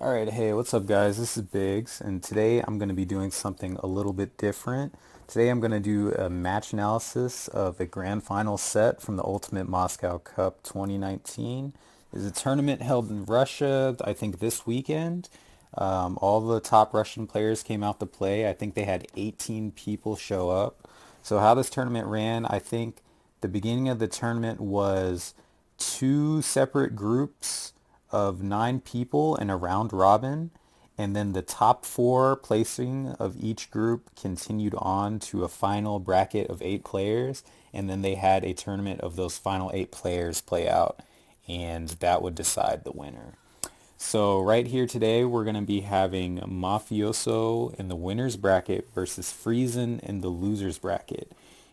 Alright, hey, what's up guys? This is Biggs, and today I'm going to be doing something a little bit different. Today I'm going to do a match analysis of a grand final set from the Ultimate Moscow Cup 2019. It's a tournament held in Russia, I think this weekend. All the top Russian players came out to play. I think they had 18 people show up. So how this tournament ran, I think the beginning of the tournament was two separate groups of 9 people in a round robin, and then the top four placing of each group continued on to a final bracket of 8 players, and then they had a tournament of those final 8 players play out, and that would decide the winner. So right here today, we're going to be having Mafioso in the winner's bracket versus Friesen in the loser's bracket.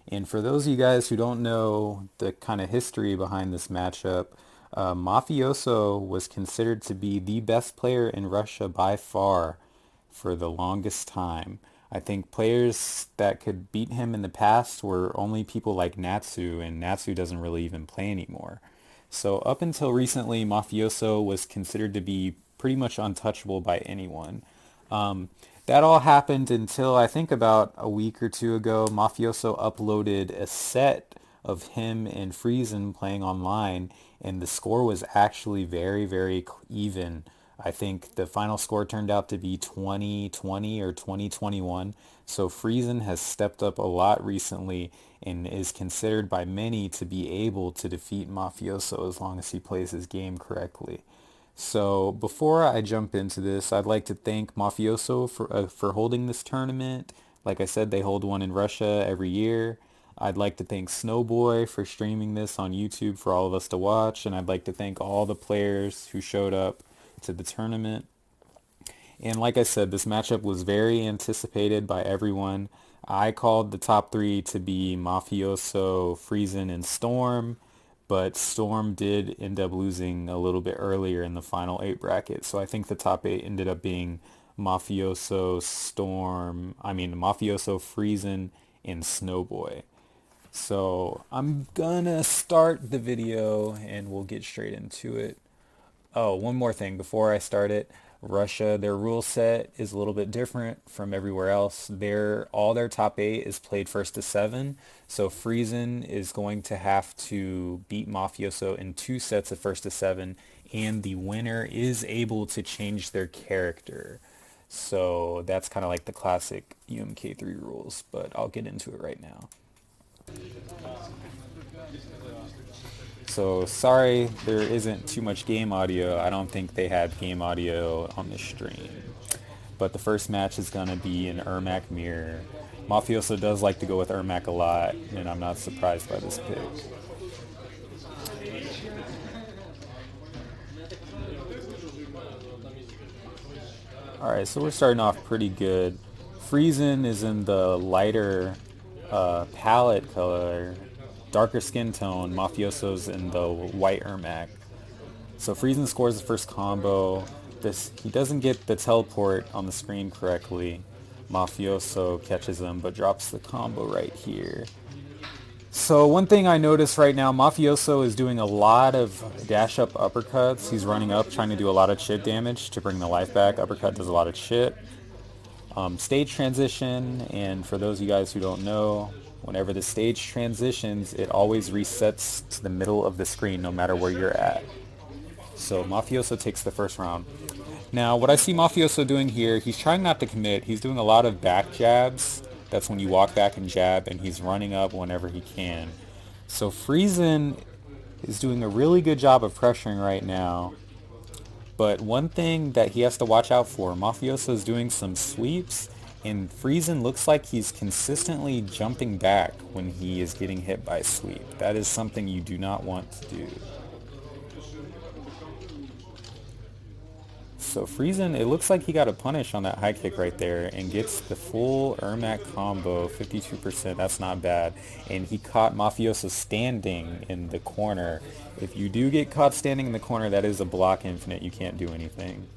And for those of you guys who don't know the kind of history behind this matchup, Mafioso was considered to be the best player in Russia by far for the longest time. I think players that could beat him in the past were only people like Natsu, and Natsu doesn't really even play anymore. So up until recently, Mafioso was considered to be pretty much untouchable by anyone. That all happened until I think about a week or two ago, Mafioso uploaded a set of him and Friesen playing online, and the score was actually very, very even. I think the final score turned out to be 2020 or 2021. So Friesen has stepped up a lot recently and is considered by many to be able to defeat Mafioso as long as he plays his game correctly. So before I jump into this, I'd like to thank Mafioso for holding this tournament. Like I said, they hold one in Russia every year. I'd like to thank Snowboy for streaming this on YouTube for all of us to watch, and I'd like to thank all the players who showed up to the tournament. And like I said, this matchup was very anticipated by everyone. I called the top three to be Mafioso, Friesen, and Storm, but Storm did end up losing a little bit earlier in the final 8 bracket. So I think the top 8 ended up being Mafioso, Friesen, and Snowboy. So I'm gonna start the video and we'll get straight into it. Oh, one more thing before I start it. Russia, their rule set is a little bit different from everywhere else. All their top 8 is played first to 7. So Friesen is going to have to beat Mafioso in 2 sets of first to 7, and the winner is able to change their character. So that's kind of like the classic UMK3 rules, but I'll get into it right now. So sorry there isn't too much game audio. I don't think they had game audio on the stream. But the first match is going to be an Ermac mirror. Mafioso does like to go with Ermac a lot, and I'm not surprised by this pick. Alright, so we're starting off pretty good. Friesen is in the lighter palette color, darker skin tone. Mafioso's in the white Ermac. So Friesen scores the first combo. He doesn't get the teleport on the screen correctly. Mafioso catches him but drops the combo right here. So one thing I notice right now, Mafioso is doing a lot of dash up uppercuts. He's running up trying to do a lot of chip damage to bring the life back. Uppercut does a lot of chip. Stage transition, and for those of you guys who don't know, whenever the stage transitions, it always resets to the middle of the screen no matter where you're at. So Mafioso takes the first round. Now what I see Mafioso doing here, he's trying not to commit. He's doing a lot of back jabs. That's when you walk back and jab, and he's running up whenever he can. So Friesen is doing a really good job of pressuring right now. But one thing that he has to watch out for, Mafioso is doing some sweeps, and Friesen looks like he's consistently jumping back when he is getting hit by a sweep. That is something you do not want to do. So Friesen, it looks like he got a punish on that high kick right there and gets the full Ermac combo, 52%. That's not bad. And he caught Mafioso standing in the corner. If you do get caught standing in the corner, that is a block infinite. You can't do anything.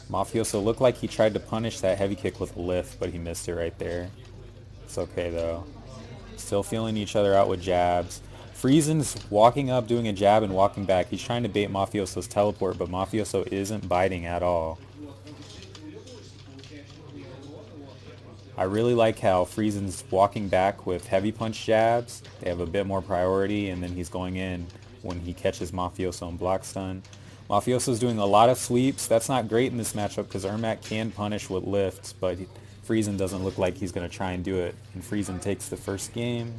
Mafioso looked like he tried to punish that heavy kick with a lift, but he missed it right there. It's okay though. Still feeling each other out with jabs. Friesen's walking up, doing a jab, and walking back. He's trying to bait Mafioso's teleport, but Mafioso isn't biting at all. I really like how Friesen's walking back with heavy punch jabs. They have a bit more priority, and then he's going in when he catches Mafioso and block stun. Mafioso's doing a lot of sweeps. That's not great in this matchup because Ermac can punish with lifts, but Friesen doesn't look like he's going to try and do it. And Friesen takes the first game.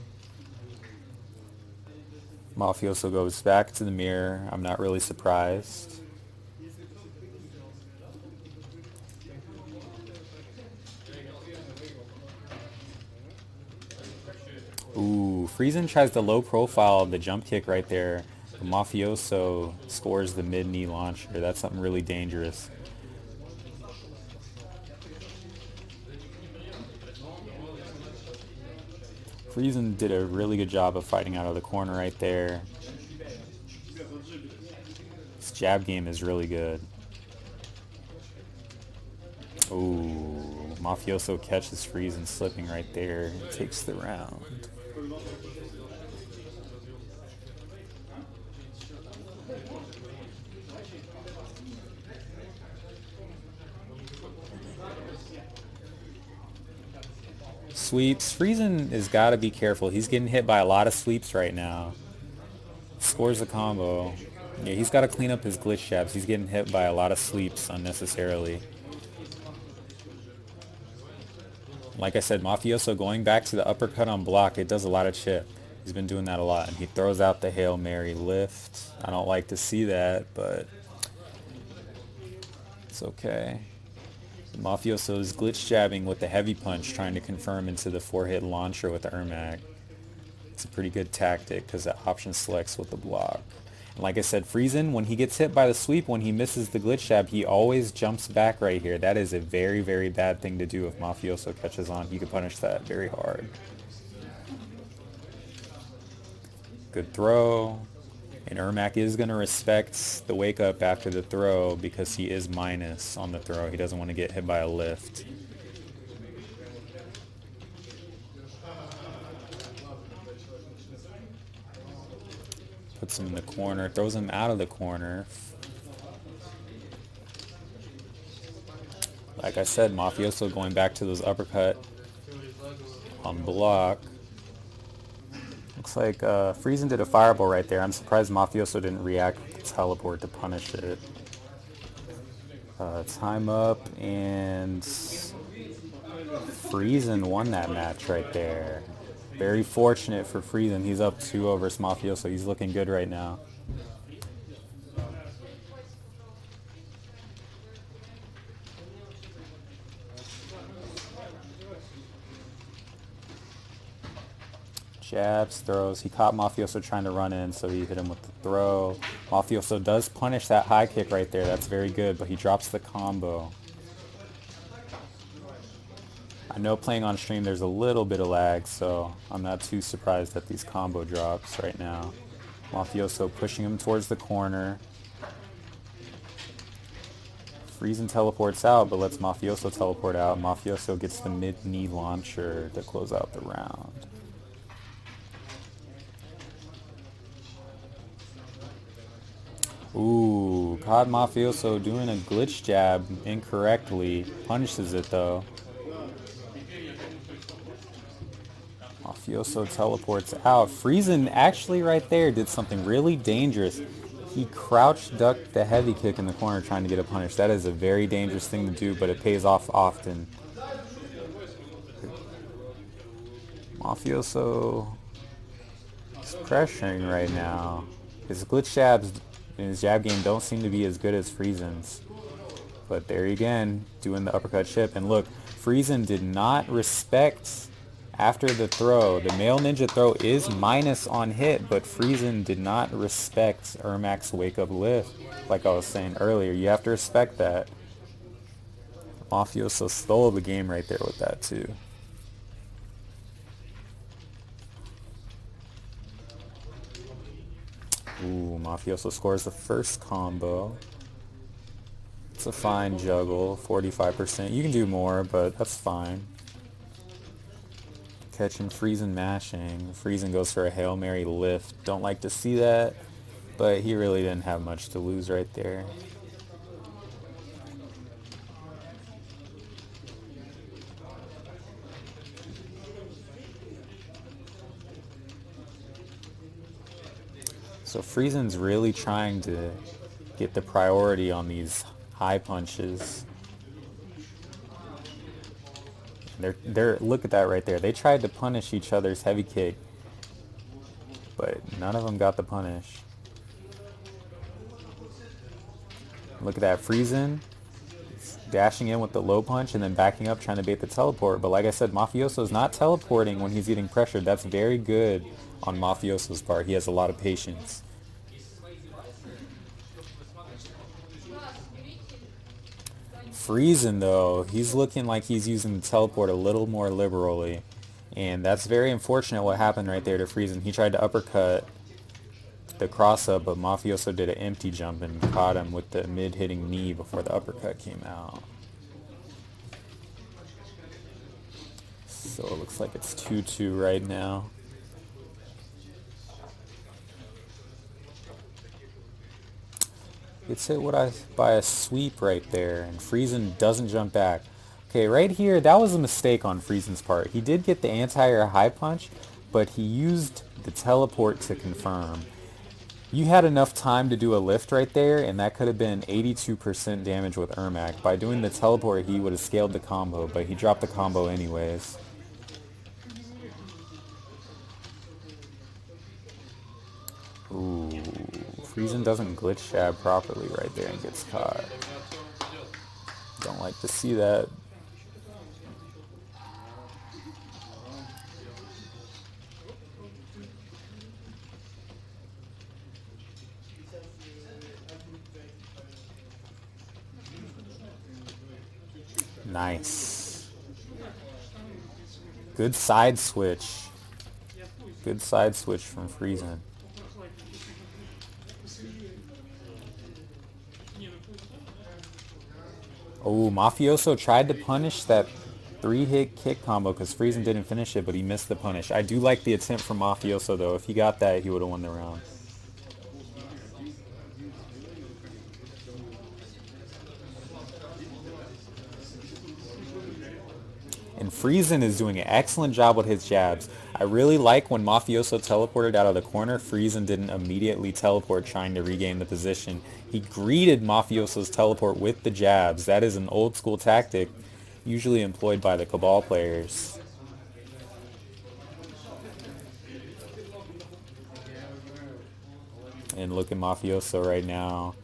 Mafioso goes back to the mirror. I'm not really surprised. Ooh, Friesen tries to low profile the jump kick right there. Mafioso scores the mid knee launcher. That's something really dangerous. Friesen did a really good job of fighting out of the corner right there. His jab game is really good. Ooh, Mafioso catches Friesen slipping right there and takes the round. Sweeps. Friesen has got to be careful. He's getting hit by a lot of sweeps right now. Scores the combo. Yeah, he's got to clean up his glitch jabs. He's getting hit by a lot of sweeps unnecessarily. Like I said, Mafioso going back to the uppercut on block, it does a lot of chip. He's been doing that a lot. And he throws out the Hail Mary lift. I don't like to see that, but it's okay. Mafioso is glitch jabbing with the heavy punch, trying to confirm into the 4-hit launcher with the Ermac. It's a pretty good tactic because the option selects with the block. And like I said, Friesen, when he gets hit by the sweep, when he misses the glitch jab, he always jumps back right here. That is a very, very bad thing to do if Mafioso catches on. You can punish that very hard. Good throw. And Ermac is going to respect the wake up after the throw because he is minus on the throw. He doesn't want to get hit by a lift. Puts him in the corner, throws him out of the corner. Like I said, Mafioso going back to those uppercut on block. Looks like Friesen did a fireball right there. I'm surprised Mafioso didn't react with the teleport to punish it. Time up, and Friesen won that match right there. Very fortunate for Friesen. He's up 2-0 versus Mafioso. He's looking good right now. Jabs, throws. He caught Mafioso trying to run in, so he hit him with the throw. Mafioso does punish that high kick right there. That's very good, but he drops the combo. I know playing on stream there's a little bit of lag, so I'm not too surprised at these combo drops right now. Mafioso pushing him towards the corner. Friesen teleports out, but lets Mafioso teleport out. Mafioso gets the mid-knee launcher to close out the round. Ooh, caught Mafioso doing a glitch jab incorrectly. Punishes it though. Mafioso teleports out. Friesen actually right there did something really dangerous. He crouch ducked the heavy kick in the corner trying to get a punish. That is a very dangerous thing to do, but it pays off often. Mafioso is pressuring right now. His glitch jabs in his jab game don't seem to be as good as Friesen's. But there again, doing the uppercut chip. And look, Friesen did not respect after the throw. The male ninja throw is minus on hit, but Friesen did not respect Ermac's wake up lift. Like I was saying earlier, you have to respect that. Mafioso stole the game right there with that too. Ooh, Mafioso scores the first combo. It's a fine juggle, 45%. You can do more, but that's fine. catching Friesen mashing. Friesen goes for a Hail Mary lift. Don't like to see that, but he really didn't have much to lose right there. So Friesen's really trying to get the priority on these high punches. They're look at that right there. They tried to punish each other's heavy kick, but none of them got the punish. Look at that, Friesen dashing in with the low punch and then backing up trying to bait the teleport. But like I said, Mafioso's not teleporting when he's getting pressured. That's very good on Mafioso's part. He has a lot of patience. Friesen, though, he's looking like he's using the teleport a little more liberally. And that's very unfortunate what happened right there to Friesen. He tried to uppercut the cross-up, but Mafioso did an empty jump and caught him with the mid-hitting knee before the uppercut came out. So it looks like it's 2-2 right now. Gets hit by a sweep right there, and Friesen doesn't jump back. Okay, right here, that was a mistake on Friesen's part. He did get the anti-air high punch, but he used the teleport to confirm. You had enough time to do a lift right there, and that could have been 82% damage with Ermac. By doing the teleport, he would have scaled the combo, but he dropped the combo anyways. Ooh, Friesen doesn't glitch jab properly right there and gets caught. Don't like to see that. Nice. Good side switch. Good side switch from Friesen. Oh, Mafioso tried to punish that 3-hit kick combo because Friesen didn't finish it, but he missed the punish. I do like the attempt from Mafioso, though. If he got that, he would have won the round. And Friesen is doing an excellent job with his jabs. I really like when Mafioso teleported out of the corner, Friesen didn't immediately teleport trying to regain the position. He greeted Mafioso's teleport with the jabs. That is an old school tactic usually employed by the Cabal players. And look at Mafioso right now.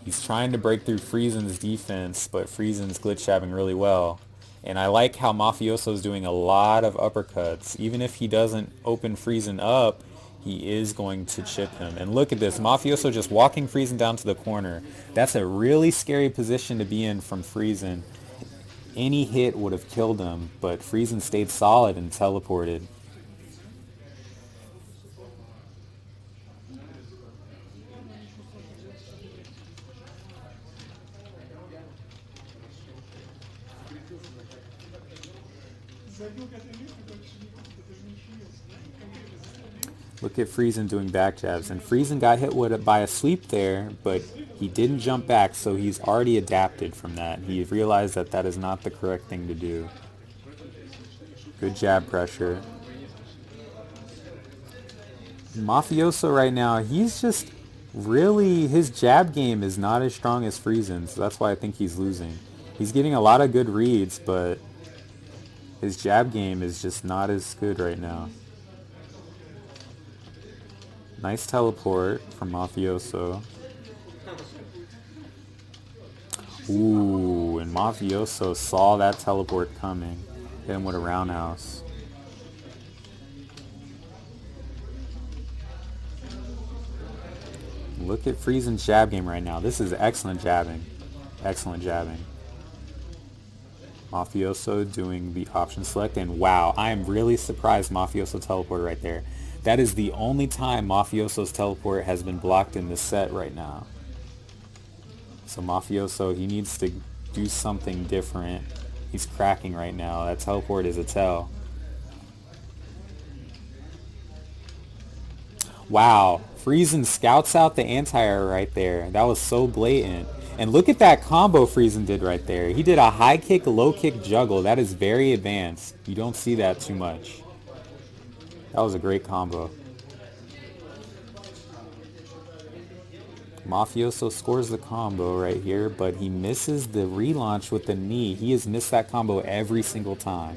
He's trying to break through Friesen's defense, but Friesen's glitch jabbing really well. And I like how Mafioso's doing a lot of uppercuts. Even if he doesn't open Friesen up, he is going to chip him. And look at this, Mafioso just walking Friesen down to the corner. That's a really scary position to be in from Friesen. Any hit would have killed him, but Friesen stayed solid and teleported. Look at Friesen doing back jabs, and Friesen got hit by a sweep there, but he didn't jump back, so he's already adapted from that. He realized that that is not the correct thing to do. Good jab pressure. Mafioso right now, he's just really, his jab game is not as strong as Friesen's, so that's why I think he's losing. He's getting a lot of good reads, but his jab game is just not as good right now. Nice teleport from Mafioso. Ooh, and Mafioso saw that teleport coming. Hit him with a roundhouse. Look at Friesen's jab game right now. This is excellent jabbing. Excellent jabbing. Mafioso doing the option select, and wow, I am really surprised Mafioso teleported right there. That is the only time Mafioso's teleport has been blocked in this set right now. So Mafioso, he needs to do something different. He's cracking right now. That teleport is a tell. Wow, Friesen scouts out the anti-air right there. That was so blatant. And look at that combo Friesen did right there. He did a high kick, low kick juggle. That is very advanced. You don't see that too much. That was a great combo. Mafioso scores the combo right here, but he misses the relaunch with the knee. He has missed that combo every single time.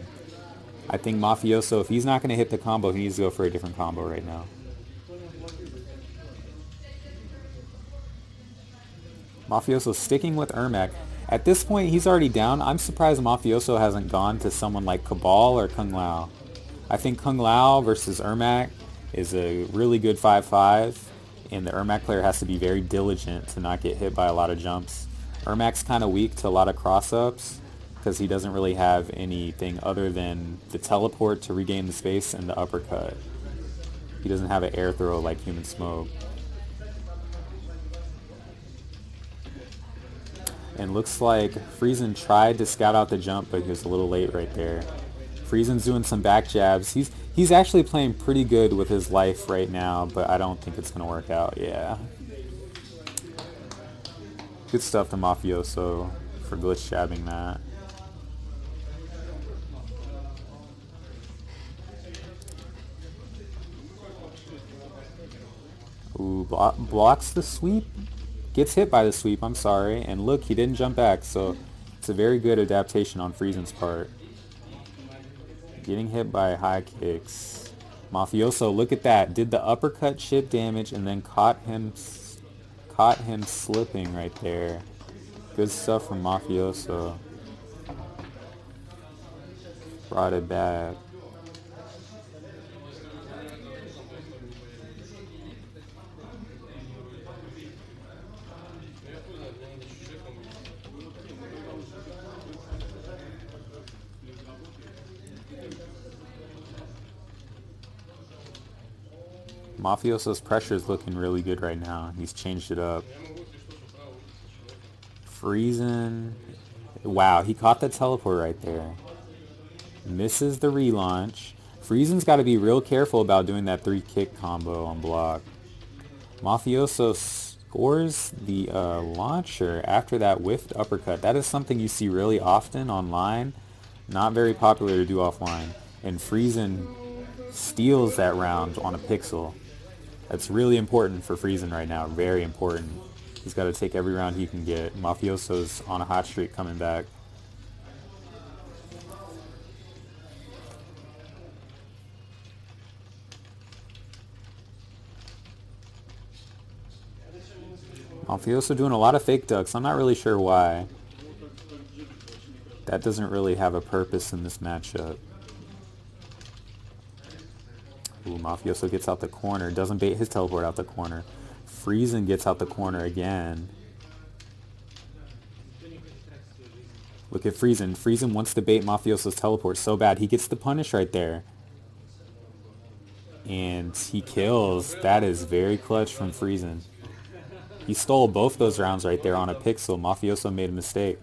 I think Mafioso, if he's not going to hit the combo, he needs to go for a different combo right now. Mafioso sticking with Ermac. At this point, he's already down. I'm surprised Mafioso hasn't gone to someone like Cabal or Kung Lao. I think Kung Lao versus Ermac is a really good 5-5, and the Ermac player has to be very diligent to not get hit by a lot of jumps. Ermac's kind of weak to a lot of cross-ups because he doesn't really have anything other than the teleport to regain the space and the uppercut. He doesn't have an air throw like Human Smoke. And looks like Friesen tried to scout out the jump, but he was a little late right there. Friesen's doing some back jabs. He's actually playing pretty good with his life right now, but I don't think it's going to work out. Yeah. Good stuff to Mafioso for glitch jabbing that. Ooh, blocks the sweep. Gets hit by the sweep, I'm sorry. And look, he didn't jump back, so it's a very good adaptation on Friesen's part. Getting hit by high kicks. Mafioso, look at that. Did the uppercut chip damage and then caught him slipping right there. Good stuff from Mafioso. Brought it back. Mafioso's pressure is looking really good right now. He's changed it up. Friesen. Wow, he caught that teleport right there. Misses the relaunch. Friesen's got to be real careful about doing that 3-kick combo on block. Mafioso scores the launcher after that whiffed uppercut. That is something you see really often online. Not very popular to do offline. And Friesen steals that round on a pixel. That's really important for Friesen right now. Very important. He's got to take every round he can get. Mafioso's on a hot streak coming back. Mafioso doing a lot of fake ducks. I'm not really sure why. That doesn't really have a purpose in this matchup. Ooh, Mafioso gets out the corner. Doesn't bait his teleport out the corner. Friesen gets out the corner again. Look at Friesen. Friesen wants to bait Mafioso's teleport so bad. He gets the punish right there. And he kills. That is very clutch from Friesen. He stole both those rounds right there on a pixel. Mafioso made a mistake.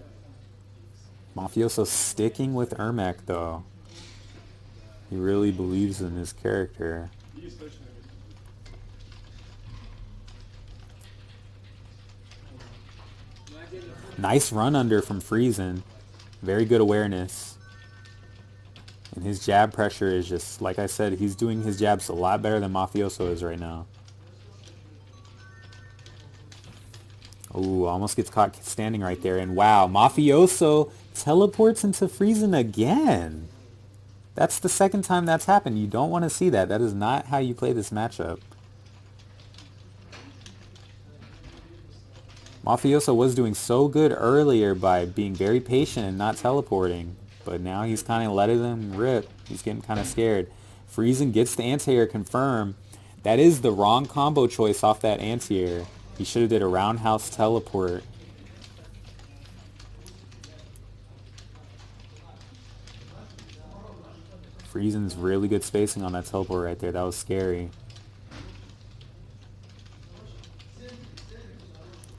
Mafioso sticking with Ermac though. He really believes in his character. Nice run under from Friesen. Very good awareness. And his jab pressure is just, like I said, he's doing his jabs a lot better than Mafioso is right now. Ooh, almost gets caught standing right there. And wow, Mafioso teleports into Friesen again. That's the second time that's happened. You don't want to see that. That is not how you play this matchup. Mafioso was doing so good earlier by being very patient and not teleporting. But now he's kind of letting them rip. He's getting kind of scared. Friesen gets the anti-air confirmed. That is the wrong combo choice off that anti-air. He should have did a roundhouse teleport. Friesen's really good spacing on that teleport right there. That was scary.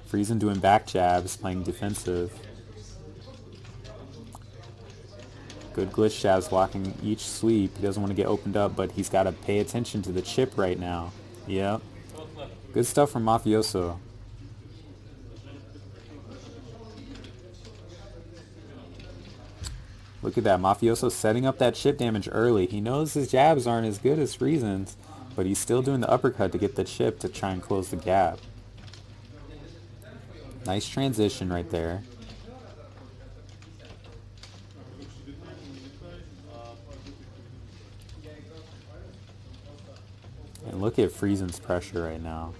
Friesen doing back jabs, playing defensive. Good glitch jabs blocking each sweep. He doesn't want to get opened up, but he's got to pay attention to the chip right now. Yeah. Good stuff from Mafioso. Look at that. Mafioso setting up that chip damage early. He knows his jabs aren't as good as Friesen's, but he's still doing the uppercut to get the chip to try and close the gap. Nice transition right there. And look at Friesen's pressure right now.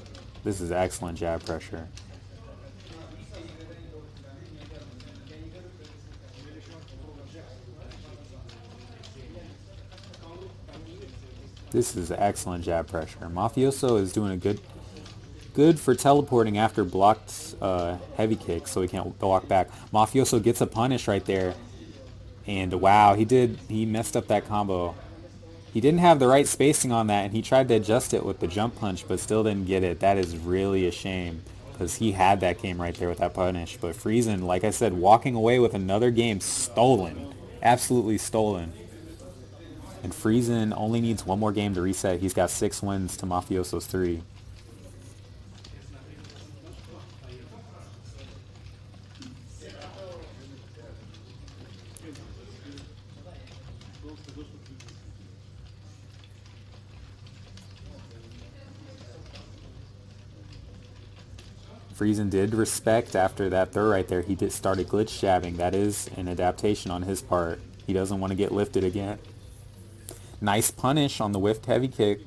This is excellent jab pressure. This is excellent jab pressure. Mafioso is doing a good for teleporting after blocked heavy kicks, so he can't block back. Mafioso gets a punish right there, and wow, he messed up that combo. He didn't have the right spacing on that, and he tried to adjust it with the jump punch, but still didn't get it. That is really a shame, because he had that game right there with that punish. But Friesen, like I said, walking away with another game stolen. Absolutely stolen. And Friesen only needs one more game to reset. He's got 6 wins to Mafioso's 3. Friesen did respect after that throw right there. He did started glitch jabbing. That is an adaptation on his part. He doesn't want to get lifted again. Nice punish on the whiffed heavy kick.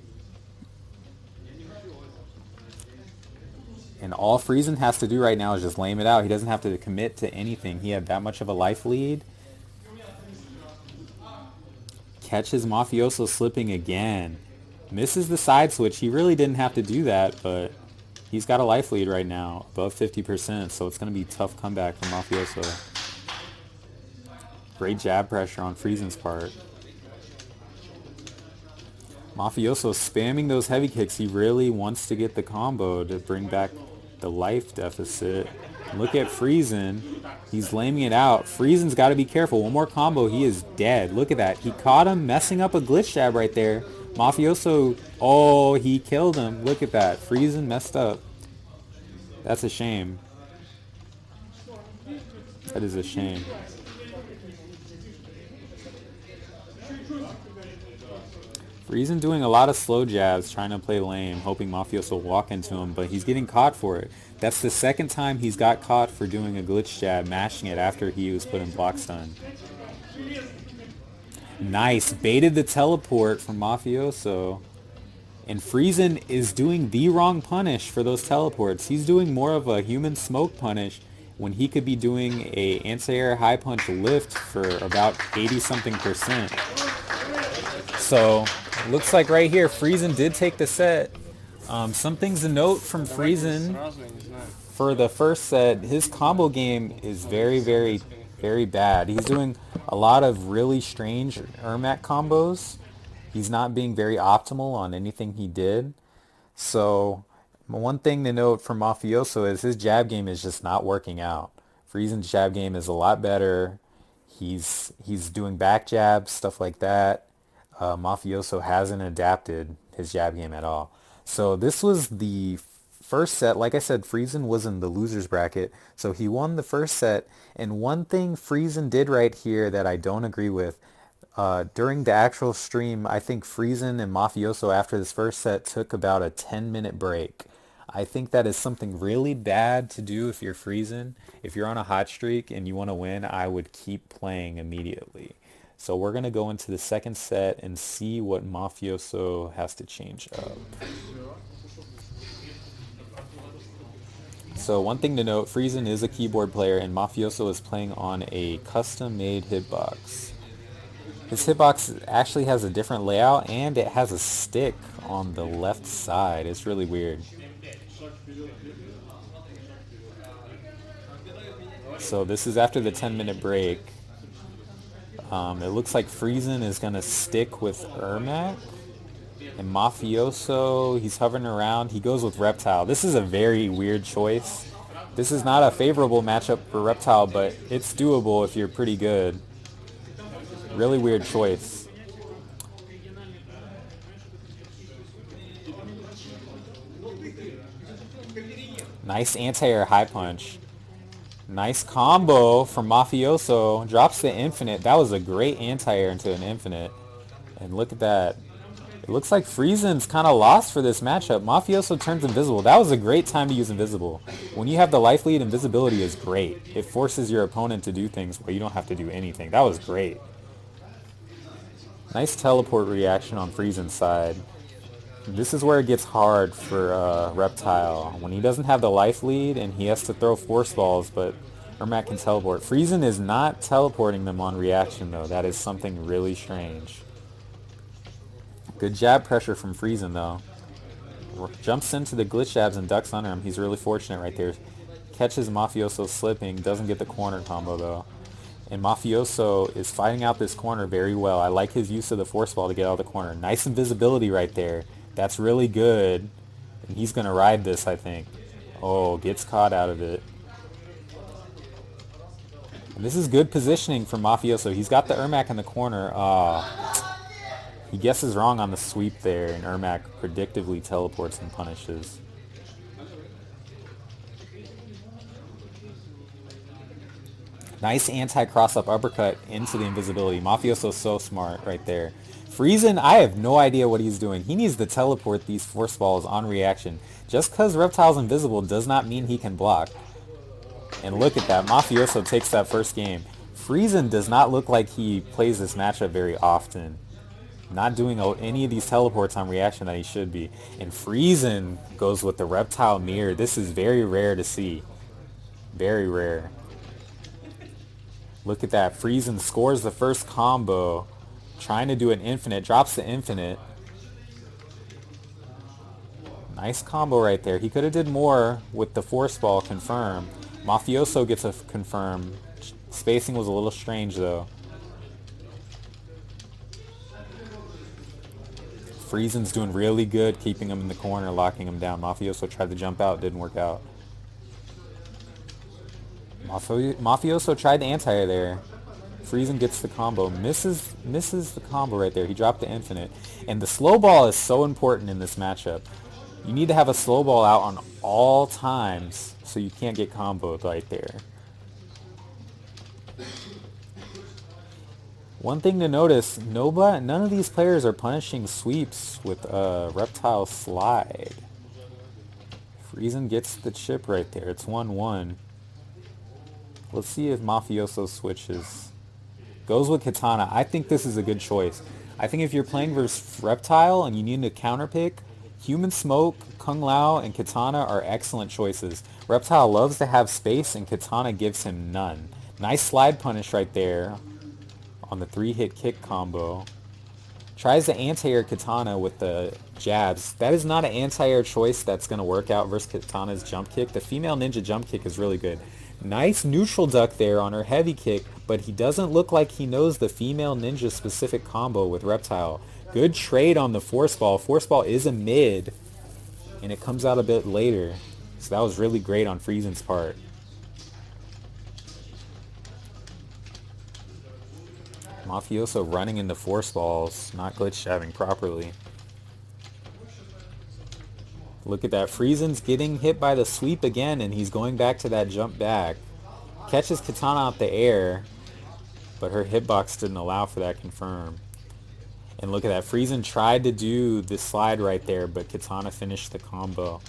And all Friesen has to do right now is just lame it out. He doesn't have to commit to anything. He had that much of a life lead. Catches Mafioso slipping again. Misses the side switch. He really didn't have to do that, but he's got a life lead right now, above 50%, so it's going to be a tough comeback for Mafioso. Great jab pressure on Friesen's part. Mafioso spamming those heavy kicks. He really wants to get the combo to bring back the life deficit. Look at Friesen. He's laming it out. Friesen's got to be careful. One more combo, he is dead. Look at that. He caught him messing up a glitch jab right there. Mafioso, oh, he killed him. Look at that. Friesen messed up. That's a shame. That is a shame. Friesen doing a lot of slow jabs, trying to play lame, hoping Mafioso will walk into him, but he's getting caught for it. That's the second time he's got caught for doing a glitch jab, mashing it after he was put in block stun. Nice. Baited the teleport from Mafioso. And Friesen is doing the wrong punish for those teleports. He's doing more of a human smoke punish when he could be doing a anti-air high punch lift for about 80-something%. So, looks like right here, Friesen did take the set. Some things to note from Friesen for the first set, his combo game is very, very, very bad. He's doing a lot of really strange Ermac combos. He's not being very optimal on anything he did. So, one thing to note from Mafioso is his jab game is just not working out. Friesen's jab game is a lot better. He's doing back jabs, stuff like that. Mafioso hasn't adapted his jab game at all. So this was the first set. Like I said, Friesen was in the loser's bracket, so he won the first set. And one thing Friesen did right here that I don't agree with, during the actual stream, I think Friesen and Mafioso after this first set took about a 10-minute break. I think that is something really bad to do if you're Friesen. If you're on a hot streak and you want to win, I would keep playing immediately. So we're going to go into the second set and see what Mafioso has to change up. So one thing to note, Friesen is a keyboard player and Mafioso is playing on a custom-made hitbox. His hitbox actually has a different layout and it has a stick on the left side. It's really weird. So this is after the 10-minute break. It looks like Friesen is going to stick with Ermac. And Mafioso, he's hovering around. He goes with Reptile. This is a very weird choice. This is not a favorable matchup for Reptile, but it's doable if you're pretty good. Really weird choice. Nice anti-air high punch. Nice combo from Mafioso. Drops the infinite. That was a great anti-air into an infinite. And look at that. It looks like Friesen's kind of lost for this matchup. Mafioso turns invisible. That was a great time to use invisible. When you have the life lead, invisibility is great. It forces your opponent to do things where you don't have to do anything. That was great. Nice teleport reaction on Friesen's side. This is where it gets hard for Reptile. When he doesn't have the life lead and he has to throw force balls, but Ermac can teleport. Friesen is not teleporting them on reaction though. That is something really strange. Good jab pressure from Friesen though. Jumps into the glitch jabs and ducks under him. He's really fortunate right there. Catches Mafioso slipping. Doesn't get the corner combo though. And Mafioso is fighting out this corner very well. I like his use of the force ball to get out of the corner. Nice invisibility right there. That's really good. And he's going to ride this, I think. Oh, gets caught out of it. And this is good positioning for Mafioso. He's got the Ermac in the corner. He guesses wrong on the sweep there, and Ermac predictably teleports and punishes. Nice anti-cross-up uppercut into the invisibility. Mafioso's so smart right there. Friesen, I have no idea what he's doing. He needs to teleport these force balls on reaction. Just because Reptile's invisible does not mean he can block. And look at that. Mafioso takes that first game. Friesen does not look like he plays this matchup very often. Not doing any of these teleports on reaction that he should be. And Friesen goes with the Reptile mirror. This is very rare to see. Very rare. Look at that. Friesen scores the first combo. Trying to do an infinite. Drops the infinite. Nice combo right there. He could have did more with the force ball confirm. Mafioso gets a confirm. Spacing was a little strange though. Friesen's doing really good keeping him in the corner, locking him down. Mafioso tried to jump out. Didn't work out. Mafioso tried the anti-air there. Friesen gets the combo. Misses the combo right there. He dropped the infinite. And the slow ball is so important in this matchup. You need to have a slow ball out on all times so you can't get comboed right there. One thing to notice, none of these players are punishing sweeps with Reptile slide. Friesen gets the chip right there. It's 1-1. Let's see if Mafioso switches. Goes with Katana. I think this is a good choice. I think if you're playing versus Reptile and you need to counter pick, Human Smoke, Kung Lao, and Katana are excellent choices. Reptile loves to have space and Katana gives him none. Nice slide punish right there on the 3-hit kick combo. Tries the anti-air Katana with the jabs. That is not an anti-air choice that's going to work out versus Katana's jump kick. The female ninja jump kick is really good. Nice neutral duck there on her heavy kick, but he doesn't look like he knows the female ninja specific combo with Reptile. Good trade on the force ball. Force ball is a mid, and it comes out a bit later. So that was really great on Friesen's part. Mafioso running into force balls, not glitch jabbing properly. Look at that. Friesen's getting hit by the sweep again, and he's going back to that jump back. Catches Katana out the air, but her hitbox didn't allow for that confirm. And look at that. Friesen tried to do the slide right there, but Katana finished the combo.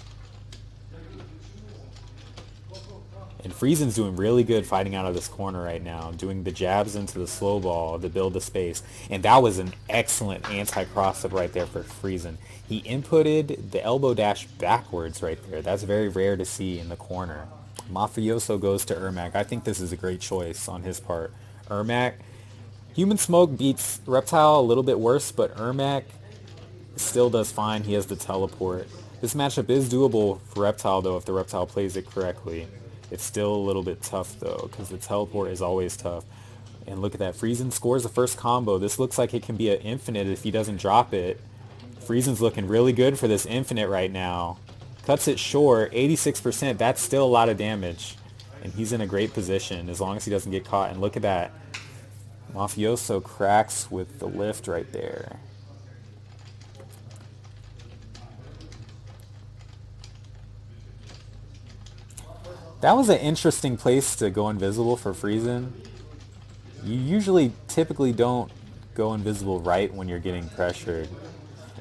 And Friesen's doing really good fighting out of this corner right now, doing the jabs into the slow ball to build the space. And that was an excellent anti-cross-up right there for Friesen. He inputted the elbow dash backwards right there. That's very rare to see in the corner. Mafioso goes to Ermac. I think this is a great choice on his part. Ermac, Human Smoke beats Reptile a little bit worse, but Ermac still does fine. He has the teleport. This matchup is doable for Reptile though if the Reptile plays it correctly. It's still a little bit tough though, because the teleport is always tough. And look at that. Friesen scores the first combo. This looks like it can be an infinite if he doesn't drop it. Friesen's looking really good for this infinite right now. Cuts it short, 86%. That's still a lot of damage. And he's in a great position as long as he doesn't get caught. And look at that. Mafioso cracks with the lift right there. That was an interesting place to go invisible for Friesen. You usually typically don't go invisible right when you're getting pressured.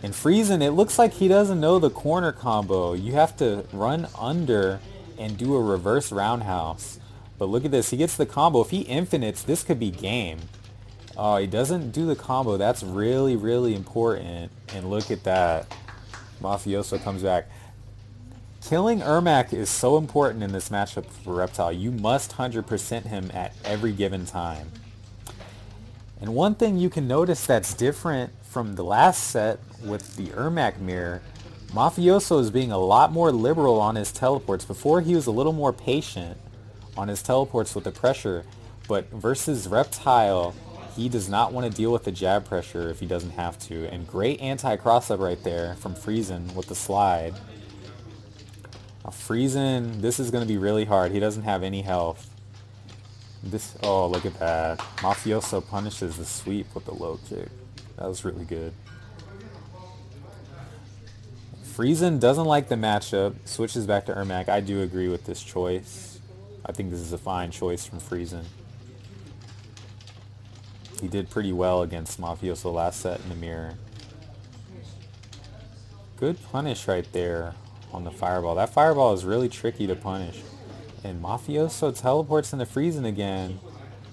And Friesen, it looks like he doesn't know the corner combo. You have to run under and do a reverse roundhouse. But look at this, he gets the combo. If he infinites, this could be game. Oh, he doesn't do the combo. That's really, really important. And look at that. Mafioso comes back. Killing Ermac is so important in this matchup for Reptile. You must 100% him at every given time. And one thing you can notice that's different from the last set with the Ermac mirror, Mafioso is being a lot more liberal on his teleports. Before he was a little more patient on his teleports with the pressure, but versus Reptile, he does not want to deal with the jab pressure if he doesn't have to. And great anti-cross-up right there from Friesen with the slide. Now Friesen, this is going to be really hard. He doesn't have any health. This, oh, look at that. Mafioso punishes the sweep with the low kick. That was really good. Friesen doesn't like the matchup, switches back to Ermac. I do agree with this choice. I think this is a fine choice from Friesen. He did pretty well against Mafioso last set in the mirror. Good punish right there on the fireball. That fireball is really tricky to punish. And Mafioso teleports into Friesen again.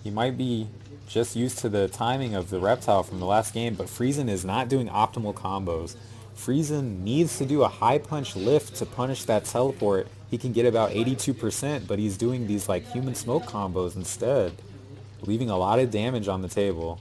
He might be just used to the timing of the Reptile from the last game, but Friesen is not doing optimal combos. Friesen needs to do a high punch lift to punish that teleport. He can get about 82%, but he's doing these like human smoke combos instead, leaving a lot of damage on the table.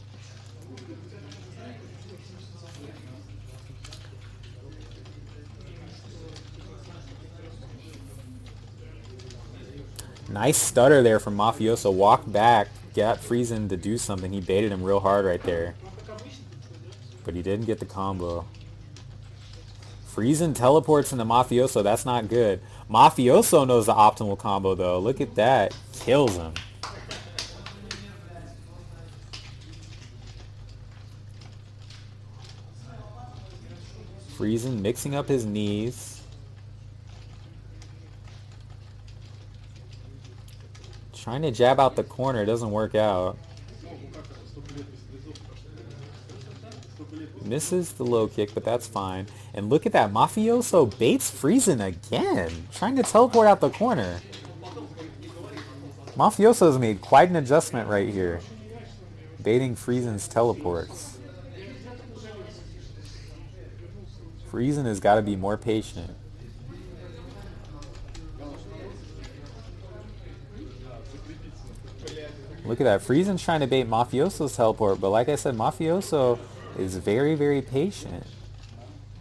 Nice stutter there from Mafioso. Walked back, got Friesen to do something. He baited him real hard right there. But he didn't get the combo. Friesen teleports into Mafioso. That's not good. Mafioso knows the optimal combo though. Look at that. Kills him. Friesen mixing up his knees. Trying to jab out the corner, doesn't work out. Misses the low kick, but that's fine. And look at that, Mafioso baits Friesen again, trying to teleport out the corner. Mafioso's made quite an adjustment right here, baiting Friesen's teleports. Friesen has got to be more patient. Look at that. Friesen's trying to bait Mafioso's teleport, but like I said, Mafioso is very, very patient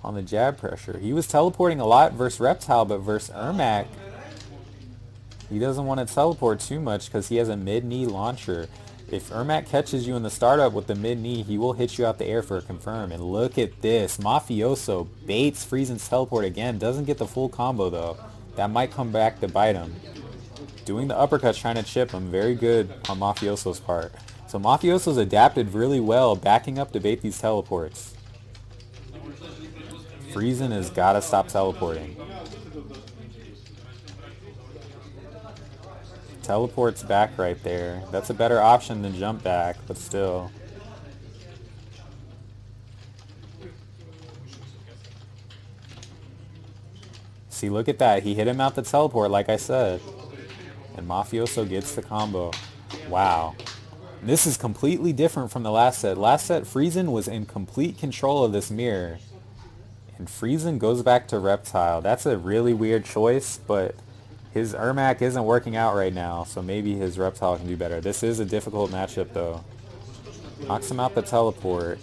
on the jab pressure. He was teleporting a lot versus Reptile, but versus Ermac, he doesn't want to teleport too much because he has a mid-knee launcher. If Ermac catches you in the startup with the mid-knee, he will hit you out the air for a confirm. And look at this. Mafioso baits Friesen's teleport again. Doesn't get the full combo though. That might come back to bite him. Doing the uppercuts, trying to chip him. Very good on Mafioso's part. So Mafioso's adapted really well, backing up to bait these teleports. Friesen has got to stop teleporting. Teleports back right there. That's a better option than jump back, but still. See, look at that. He hit him out the teleport, like I said. And Mafioso gets the combo. Wow. This is completely different from the last set. Last set, Friesen was in complete control of this mirror. And Friesen goes back to Reptile. That's a really weird choice, but his Ermac isn't working out right now, so maybe his Reptile can do better. This is a difficult matchup, though. Knocks him out the teleport.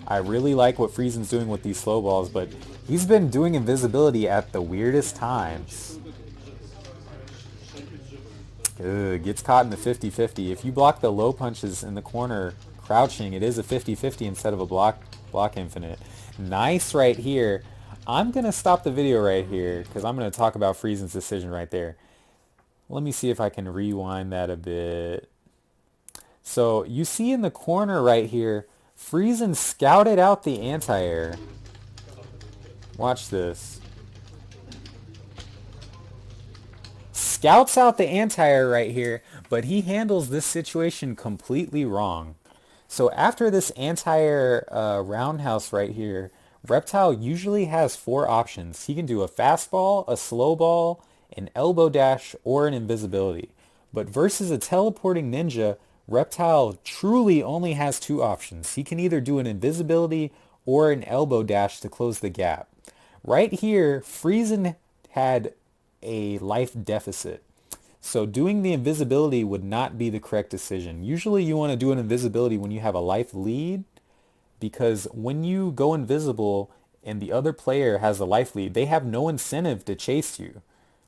I really like what Friesen's doing with these slow balls, but he's been doing invisibility at the weirdest times. Ugh, gets caught in the 50-50. If you block the low punches in the corner crouching, it is a 50-50 instead of a block infinite. Nice right here. I'm going to stop the video right here because I'm going to talk about Friesen's decision right there. Let me see if I can rewind that a bit. So you see in the corner right here, Friesen scouted out the anti-air. Watch this. scouts out the anti-air right here, but he handles this situation completely wrong. So after this anti-air roundhouse right here, Reptile usually has four options. He can do a fastball, a slow ball, an elbow dash, or an invisibility. But versus a teleporting ninja, Reptile truly only has two options. He can either do an invisibility or an elbow dash to close the gap. Right here, Friesen had a life deficit. So doing the invisibility would not be the correct decision. Usually you want to do an invisibility when you have a life lead, because when you go invisible and the other player has a life lead, they have no incentive to chase you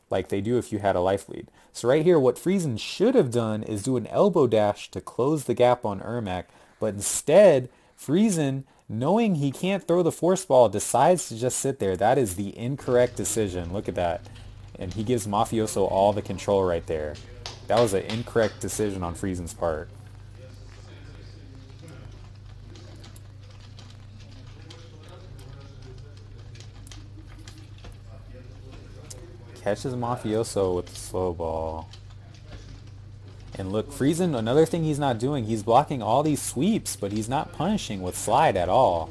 like they do if you had a life lead. So right here, what Friesen should have done is do an elbow dash to close the gap on Ermac, but instead, Friesen, knowing he can't throw the force ball, decides to just sit there. That is the incorrect decision. Look at that. And he gives Mafioso all the control right there. That was an incorrect decision on Friesen's part. Catches Mafioso with the slow ball. And look, Friesen, another thing he's not doing, he's blocking all these sweeps, but he's not punishing with slide at all.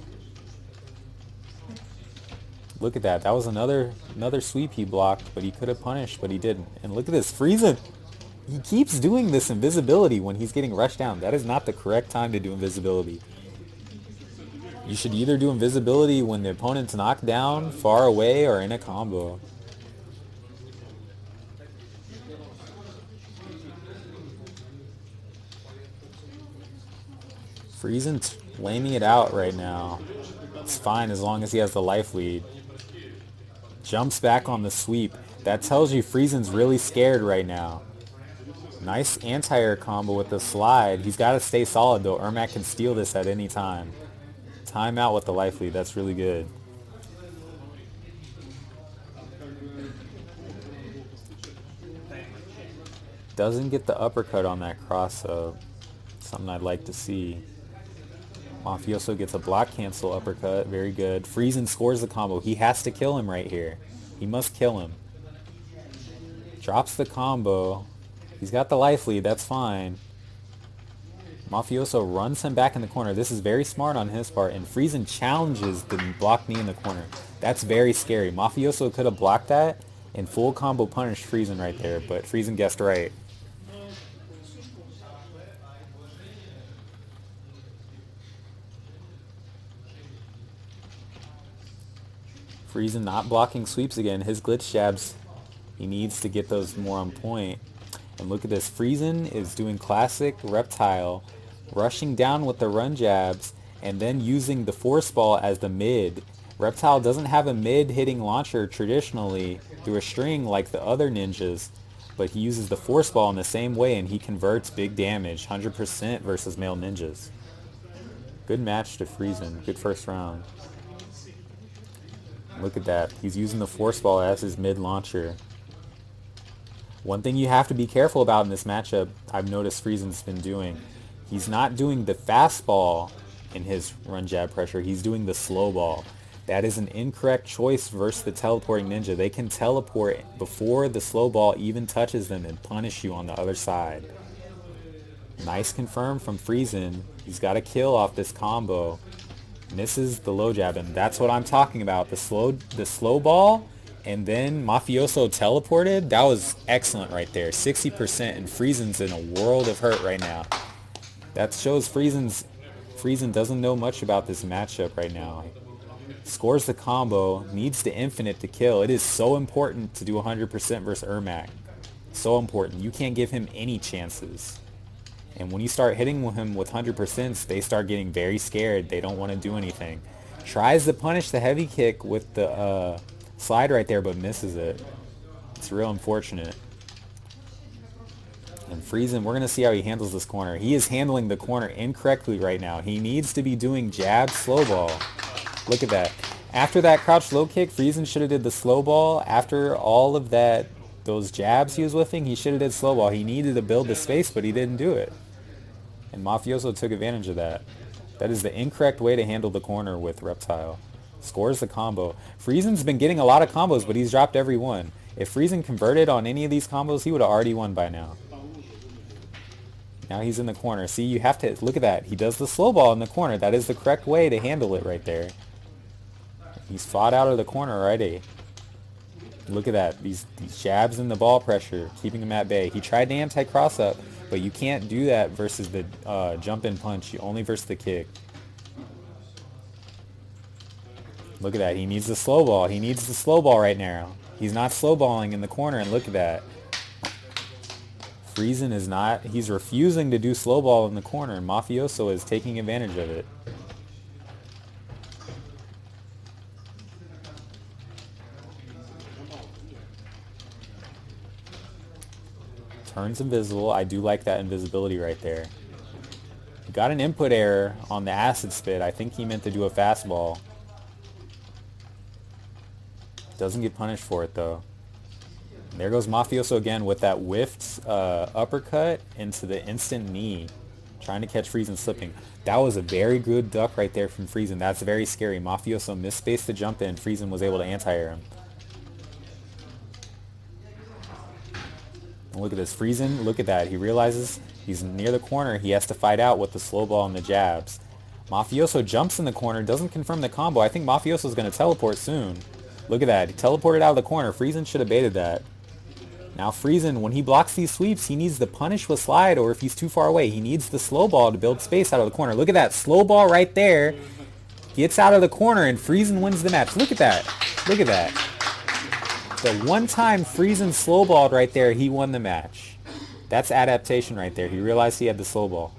Look at that. That was another sweep he blocked, but he could have punished, but he didn't. And look at this. Friesen, he keeps doing this invisibility when he's getting rushed down. That is not the correct time to do invisibility. You should either do invisibility when the opponent's knocked down, far away, or in a combo. Friesen's flaming it out right now. It's fine as long as he has the life lead. Jumps back on the sweep. That tells you Friesen's really scared right now. Nice anti-air combo with the slide. He's got to stay solid though. Ermac can steal this at any time. Timeout with the life lead. That's really good. Doesn't get the uppercut on that cross-up. Something I'd like to see. Mafioso gets a block cancel uppercut. Very good. Friesen scores the combo. He has to kill him right here. He must kill him. Drops the combo. He's got the life lead. That's fine. Mafioso runs him back in the corner. This is very smart on his part. And Friesen challenges the block knee in the corner. That's very scary. Mafioso could have blocked that and full combo punished Friesen right there. But Friesen guessed right. Friesen not blocking sweeps again. His glitch jabs, he needs to get those more on point. And look at this. Friesen is doing classic Reptile, rushing down with the run jabs, and then using the force ball as the mid. Reptile doesn't have a mid hitting launcher traditionally through a string like the other ninjas, but he uses the force ball in the same way and he converts big damage, 100% versus male ninjas. Good match to Friesen. Good first round. Look at that. He's using the force ball as his mid launcher. One thing you have to be careful about in this matchup, I've noticed Friesen's been doing, he's not doing the fastball in his run jab pressure. He's doing the slow ball. That is an incorrect choice versus the teleporting ninja. They can teleport before the slow ball even touches them and punish you on the other side. Nice confirm from Friesen. He's got a kill off this combo. Misses the low jab, and that's what I'm talking about. The slow ball, and then Mafioso teleported. That was excellent right there. 60%, and Friesen's in a world of hurt right now. That shows Friesen doesn't know much about this matchup right now. Scores the combo, needs the infinite to kill. It is so important to do 100% versus Ermac. So important. You can't give him any chances. And when you start hitting him with 100%, they start getting very scared. They don't want to do anything. Tries to punish the heavy kick with the slide right there, but misses it. It's real unfortunate. And Friesen, we're going to see how he handles this corner. He is handling the corner incorrectly right now. He needs to be doing jab, slow ball. Look at that. After that crouch low kick, Friesen should have did the slow ball. After all of that, those jabs he was whiffing, he should have did slow ball. He needed to build the space, but he didn't do it. And Mafioso took advantage of that. That is the incorrect way to handle the corner with Reptile. Scores the combo. Friesen's been getting a lot of combos, but he's dropped every one. If Friesen converted on any of these combos, he would have already won by now. Now he's in the corner. See, you have to look at that. He does the slow ball in the corner. That is the correct way to handle it right there. He's fought out of the corner already. Look at that. These jabs and the ball pressure, keeping him at bay. He tried the anti-cross up, but you can't do that versus the jump in punch. You only versus the kick. Look at that. He needs the slow ball. He needs the slow ball right now. He's not slow balling in the corner, and look at that. Friesen is not. He's refusing to do slow ball in the corner, and Mafioso is taking advantage of it. Turns invisible. I do like that invisibility right there. He got an input error on the acid spit. I think he meant to do a fastball. Doesn't get punished for it though. And there goes Mafioso again with that whiffed uppercut into the instant knee. Trying to catch Friesen slipping. That was a very good duck right there from Friesen. That's very scary. Mafioso missed space to jump in. Friesen was able to anti-air him. And look at this. Friesen, look at that. He realizes he's near the corner. He has to fight out with the slow ball and the jabs. Mafioso jumps in the corner. Doesn't confirm the combo. I think Mafioso is going to teleport soon. Look at that. He teleported out of the corner. Friesen should have baited that. Now Friesen, when he blocks these sweeps, he needs to punish with slide, or if he's too far away, he needs the slow ball to build space out of the corner. Look at that. Slow ball right there. Gets out of the corner, and Friesen wins the match. Look at that. Look at that. The one time Friesen slow balled right there, he won the match. That's adaptation right there. He realized he had the slow ball.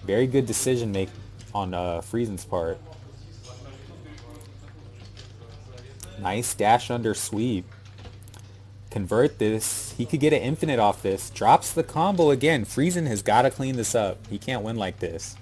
Very good decision make on Friesen's part. Nice dash under sweep. Convert this. He could get an infinite off this. Drops the combo again. Friesen has got to clean this up. He can't win like this.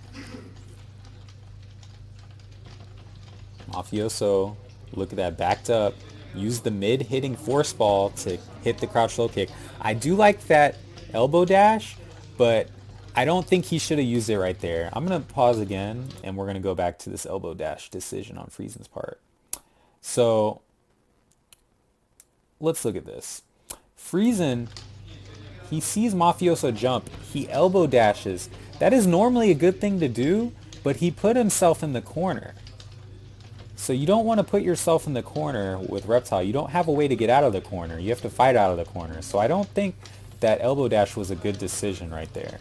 Mafioso, look at that, backed up. Use the mid hitting force ball to hit the crouch low kick. I do like that elbow dash, but I don't think he should have used it right there. I'm going to pause again, and we're going to go back to this elbow dash decision on Friesen's part. So let's look at this. Friesen, he sees Mafioso jump. He elbow dashes. That is normally a good thing to do, but he put himself in the corner. So you don't want to put yourself in the corner with Reptile. You don't have a way to get out of the corner. You have to fight out of the corner. So I don't think that elbow dash was a good decision right there.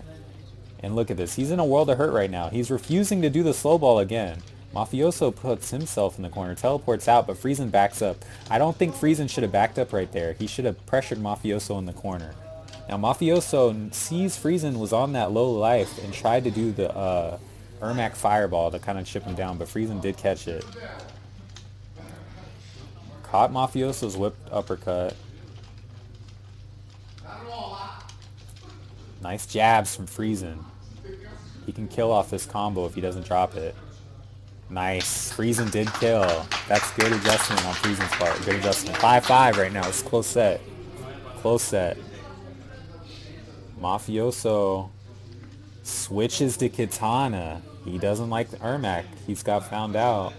And look at this. He's in a world of hurt right now. He's refusing to do the slow ball again. Mafioso puts himself in the corner, teleports out, but Friesen backs up. I don't think Friesen should have backed up right there. He should have pressured Mafioso in the corner. Now Mafioso sees Friesen was on that low life and tried to do the Ermac fireball to kind of chip him down, but Friesen did catch it. Caught Mafioso's whipped uppercut. Nice jabs from Friesen. He can kill off this combo if he doesn't drop it. Nice. Friesen did kill. That's good adjustment on Friesen's part. Good adjustment. 5-5 right now. It's a close set. Close set. Mafioso switches to Katana. He doesn't like the Ermac. He's got found out.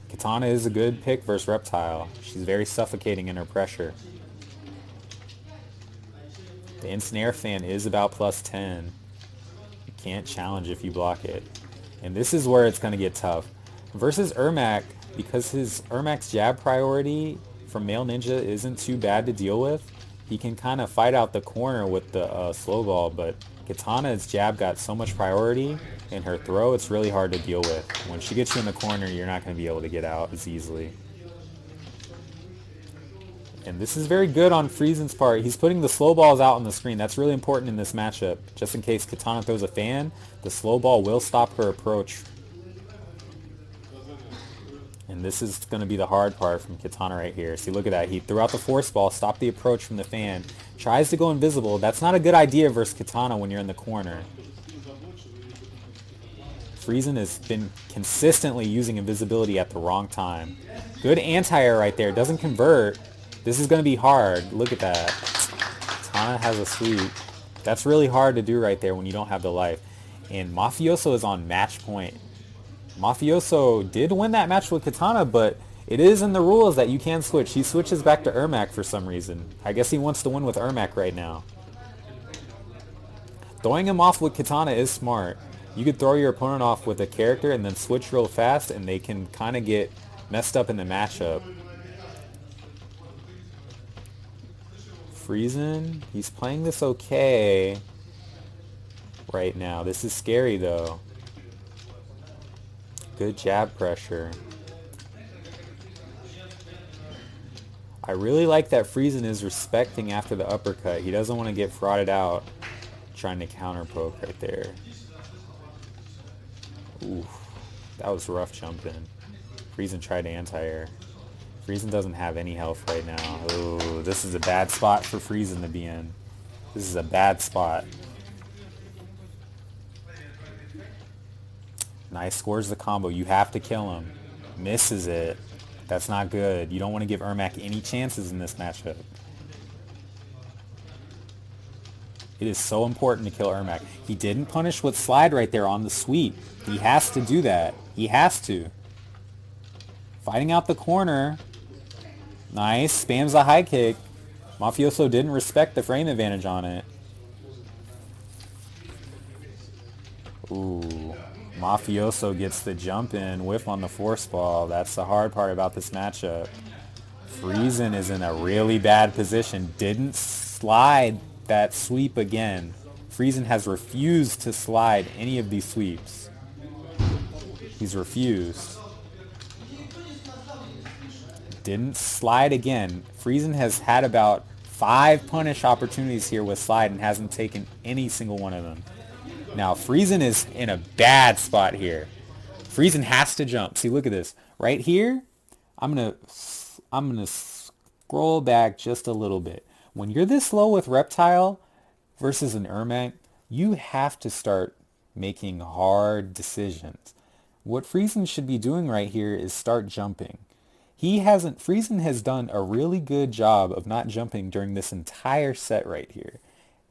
Katana is a good pick versus Reptile. She's very suffocating in her pressure. The Ensnare fan is about +10. You can't challenge if you block it. And this is where it's going to get tough. Versus Ermac, because his Ermac's jab priority from Male Ninja isn't too bad to deal with, he can kind of fight out the corner with the slow ball, but Katana's jab got so much priority in her throw, it's really hard to deal with. When she gets you in the corner, you're not going to be able to get out as easily. And this is very good on Friesen's part. He's putting the slow balls out on the screen. That's really important in this matchup. Just in case Katana throws a fan, the slow ball will stop her approach. And this is going to be the hard part from Katana right here. See, look at that. He threw out the force ball, stopped the approach from the fan. Tries to go invisible. That's not a good idea versus Katana when you're in the corner. Friesen has been consistently using invisibility at the wrong time. Good anti-air right there. Doesn't convert. This is going to be hard. Look at that. Katana has a sweep. That's really hard to do right there when you don't have the life. And Mafioso is on match point. Mafioso did win that match with Katana, but It is in the rules that you can switch. He switches back to Ermac for some reason. I guess he wants to win with Ermac right now. Throwing him off with Katana is smart. You could throw your opponent off with a character and then switch real fast, and they can kind of get messed up in the matchup. Friesen, he's playing this okay right now. This is scary though. Good jab pressure. I really like that Friesen is respecting after the uppercut. He doesn't want to get frauded out trying to counter poke right there. Ooh, that was rough jumping. Friesen tried to anti-air. Friesen doesn't have any health right now. Ooh, this is a bad spot for Friesen to be in. This is a bad spot. Nice, scores the combo. You have to kill him. Misses it. That's not good. You don't want to give Ermac any chances in this matchup. It is so important to kill Ermac. He didn't punish with slide right there on the sweep. He has to do that. He has to. Fighting out the corner. Nice. Spams a high kick. Mafioso didn't respect the frame advantage on it. Ooh. Mafioso gets the jump in, whiff on the force ball. That's the hard part about this matchup. Friesen is in a really bad position. Didn't slide that sweep again. Friesen has refused to slide any of these sweeps. He's refused. Didn't slide again. Friesen has had about 5 punish opportunities here with slide and hasn't taken any single one of them. Now, Friesen is in a bad spot here. Friesen has to jump. See, look at this. Right here, I'm gonna scroll back just a little bit. When you're this low with Reptile versus an Ermac, you have to start making hard decisions. What Friesen should be doing right here is start jumping. Friesen has done a really good job of not jumping during this entire set right here.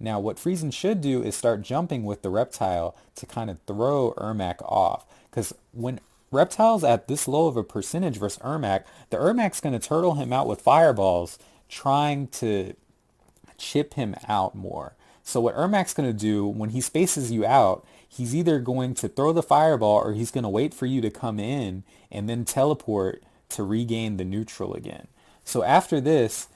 Now, what Friesen should do is start jumping with the Reptile to kind of throw Ermac off. Because when Reptile's at this low of a percentage versus Ermac, the Ermac's going to turtle him out with fireballs, trying to chip him out more. So what Ermac's going to do when he spaces you out, he's either going to throw the fireball or he's going to wait for you to come in and then teleport to regain the neutral again. So after this,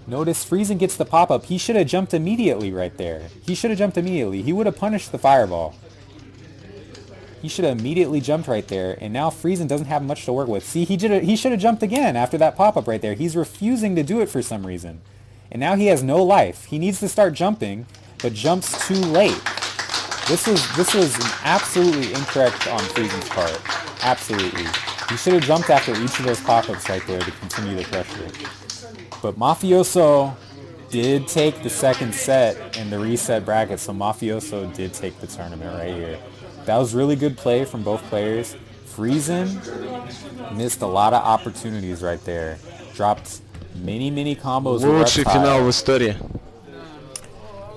notice Friesen gets the pop-up. He should have jumped immediately right there. He should have jumped immediately. He would have punished the fireball. He should have immediately jumped right there, and now Friesen doesn't have much to work with. See, he should have jumped again after that pop-up right there. He's refusing to do it for some reason. And now he has no life. He needs to start jumping, but jumps too late. This was absolutely incorrect on Friesen's part. Absolutely. He should have jumped after each of those pop-ups right there to continue the pressure. But Mafioso did take the second set in the reset bracket, so Mafioso did take the tournament right here. That was really good play from both players. Friesen missed a lot of opportunities right there. Dropped many combos with Reptile.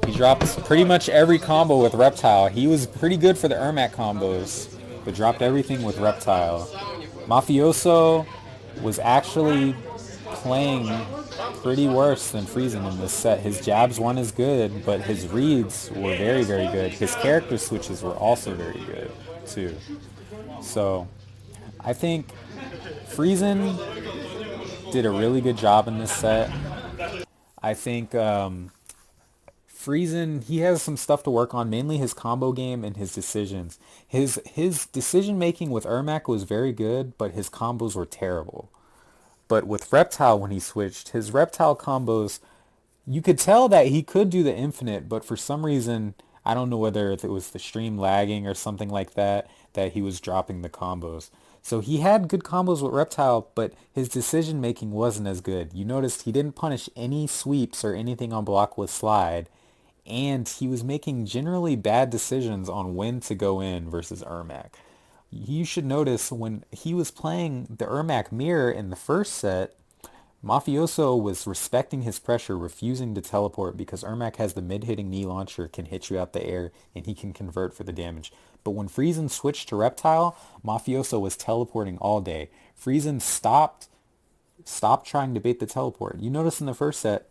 He dropped pretty much every combo with Reptile. He was pretty good for the Ermac combos, but dropped everything with Reptile. Mafioso was actually playing pretty worse than Friesen in this set. His jabs weren't as good, but his reads were very good. His character switches were also very good too. So I think Friesen did a really good job in this set. I think Friesen, he has some stuff to work on, mainly his combo game and his decisions. His decision making with Ermac was very good, but his combos were terrible. But with Reptile, when he switched, his Reptile combos, you could tell that he could do the infinite, but for some reason, I don't know whether it was the stream lagging or something like that, that he was dropping the combos. So he had good combos with Reptile, but his decision making wasn't as good. You noticed he didn't punish any sweeps or anything on block with slide, and he was making generally bad decisions on when to go in versus Ermac. You should notice when he was playing the Ermac mirror in the first set, Mafioso was respecting his pressure, refusing to teleport because Ermac has the mid-hitting knee launcher, can hit you out the air, and he can convert for the damage. But when Friesen switched to Reptile, Mafioso was teleporting all day. Friesen stopped trying to bait the teleport. You notice in the first set,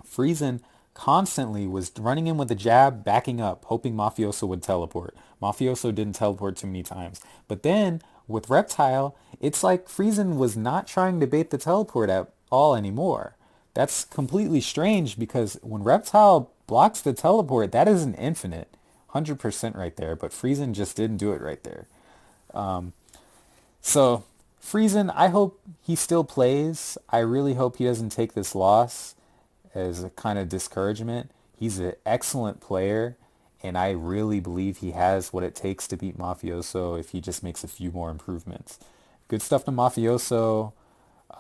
Friesen constantly was running in with a jab, backing up, hoping Mafioso would teleport. Mafioso didn't teleport too many times. But then with Reptile, it's like Friesen was not trying to bait the teleport at all anymore. That's completely strange because when Reptile blocks the teleport, that is an infinite. 100% right there, but Friesen just didn't do it right there. So, Friesen, I hope he still plays. I really hope he doesn't take this loss as a kind of discouragement. He's an excellent player, and I really believe he has what it takes to beat Mafioso if he just makes a few more improvements. Good stuff to Mafioso.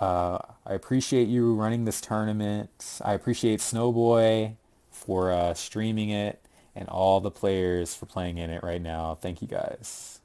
I appreciate you running this tournament. I appreciate Snowboy for streaming it and all the players for playing in it right now. Thank you guys.